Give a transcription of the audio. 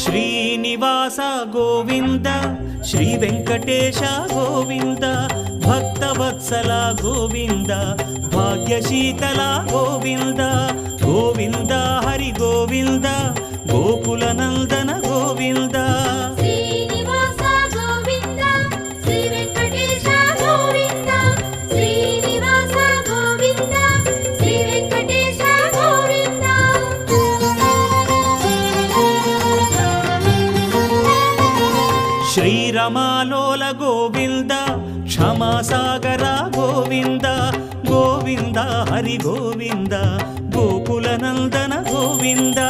Srinivasa Govinda Shri Venkatesha Govinda Bhaktavatsala Govinda భాగ్యశీతల Govinda Govinda Hari Govinda Gokula Nandana Govinda Srinivasa Govinda Shri Venkatesha Govinda Srinivasa Govinda Shri Venkatesha Govinda శ్రీరమాలోల Govinda క్షమాసాగర Govinda Govinda Hari Govinda Gokula Nandana Govinda